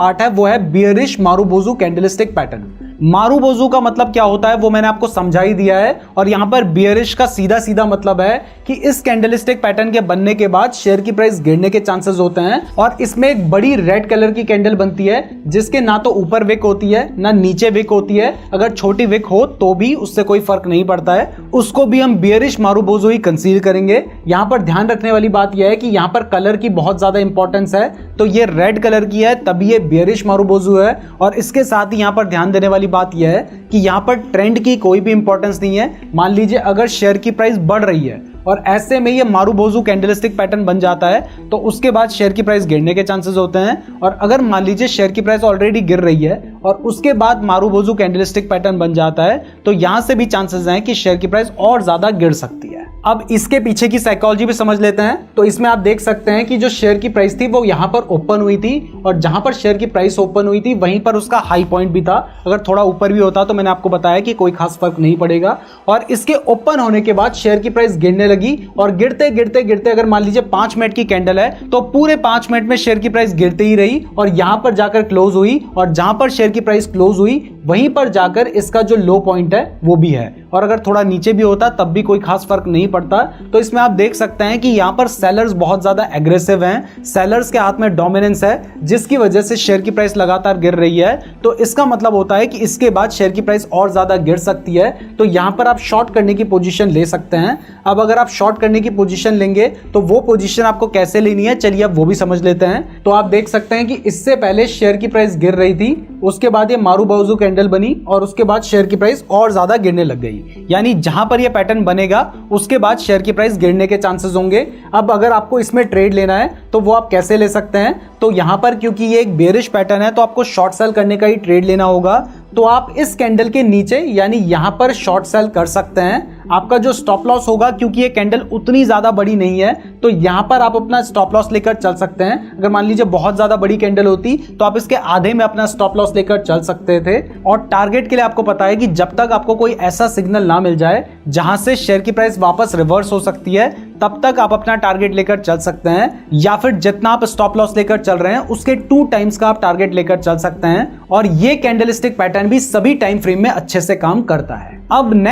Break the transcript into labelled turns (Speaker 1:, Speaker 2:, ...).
Speaker 1: Part है वो है bearish marubozu candlestick pattern. Marubozu का मतलब क्या होता है वो मैंने आपको समझा ही दिया है, और यहां पर बियरिश का सीधा सीधा मतलब है कि इस कैंडलस्टिक पैटर्न के बनने के बाद शेयर की प्राइस गिरने के चांसेस होते हैं, और इसमें एक बड़ी रेड कलर की कैंडल बनती है जिसके ना तो ऊपर विक होती है ना नीचे विक होती है। अगर छोटी विक हो तो भी उससे कोई फर्क नहीं पड़ता है, उसको भी हम बियरिश मारुबोजू ही कंसीडर करेंगे। यहां पर ध्यान रखने वाली बात यह है कि यहां पर कलर की बहुत ज्यादा इंपॉर्टेंस है, तो ये रेड कलर की है तभी ये बियरिश मारुबोजू है। और इसके साथ ही यहां पर ध्यान देने वाली बात यह है कि यहां पर ट्रेंड की कोई भी इंपॉर्टेंस नहीं है। मान लीजिए अगर शेयर की प्राइस बढ़ रही है और ऐसे में ये मारुबोजू कैंडलस्टिक पैटर्न बन जाता है तो उसके बाद शेयर की प्राइस गिरने के चांसेस होते हैं। और अगर मान लीजिए शेयर की प्राइस ऑलरेडी गिर रही है और उसके बाद मारुबोजू कैंडलस्टिक पैटर्न बन जाता है तो यहां से भी चांसेस हैं कि शेयर की प्राइस और ज्यादा गिर सकती है। अब इसके पीछे की साइकोलॉजी भी समझ लेते हैं। तो इसमें आप देख सकते हैं कि जो शेयर की प्राइस थी वो यहां पर ओपन हुई थी, और जहां पर शेयर की प्राइस ओपन हुई थी वहीं पर उसका हाई पॉइंट भी था। अगर थोड़ा ऊपर भी होता तो मैंने आपको बताया कि कोई खास फर्क नहीं पड़ेगा। और इसके ओपन होने के बाद शेयर की प्राइस गिरने लगी, और गिरते गिरते गिरते अगर मान लीजिए 5 मिनट की कैंडल है तो पूरे 5 मिनट में शेयर की प्राइस गिरती ही रही, और यहां पर जाकर क्लोज हुई, और जहां पर शेयर की प्राइस क्लोज हुई वहीं पर जाकर इसका जो लो पॉइंट है वो भी है। और अगर थोड़ा नीचे भी होता तब भी कोई खास फर्क नहीं पड़ता। तो इसमें आप देख सकते हैं कि यहां पर सेलर्स बहुत ज्यादा एग्रेसिव हैं, सेलर्स के हाथ में डोमिनेंस है जिसकी वजह से शेयर की प्राइस लगातार गिर रही है। तो इसका मतलब होता है कि इसके बाद शेयर की प्राइस और ज्यादा गिर सकती है, तो यहां पर आप शॉर्ट करने की पोजीशन ले सकते हैं। अब अगर आप शॉर्ट करने की पोजीशन लेंगे तो वो पोजीशन आपको कैसे लेनी है चलिए अब वो भी समझ लेते हैं। तो आप देख सकते हैं कि इससे पहले शेयर की प्राइस गिर रही थी, उसके बाद ये मारुबोजू कैंडल बनी और उसके बाद शेयर की प्राइस और ज्यादा गिरने लग गई। यानी जहां पर ये पैटर्न बनेगा उसके बाद शेयर की प्राइस गिरने के चांसेस होंगे। अब अगर आपको इसमें ट्रेड लेना है तो वो आप कैसे ले सकते हैं, तो यहां पर क्योंकि ये एक बेरिश पैटर्न है तो आपको शॉर्ट सेल करने का ही ट्रेड लेना होगा। तो आप इस कैंडल के नीचे यानी यहां पर शॉर्ट सेल कर सकते हैं। आपका जो स्टॉप लॉस होगा, क्योंकि ये कैंडल उतनी ज्यादा बड़ी नहीं है तो यहां पर आप अपना स्टॉप लॉस लेकर चल सकते हैं। अगर मान लीजिए बहुत ज्यादा बड़ी कैंडल होती तो आप इसके आधे में अपना स्टॉप लॉस लेकर चल सकते थे। और टारगेट के लिए आपको पता है कि जब तक आपको कोई ऐसा सिग्नल ना मिल जाए जहां से शेयर की प्राइस वापस रिवर्स हो सकती है तब तक आप अपना टारगेट लेकर चल सकते हैं, या फिर जितना आप स्टॉप लॉस लेकर चल रहे हैं उसके 2 टाइम्स का आप टारगेट लेकर चल सकते हैं। और ये कैंडलस्टिक पैटर्न भी सभी टाइम फ्रेम में अच्छे से काम करता है। अब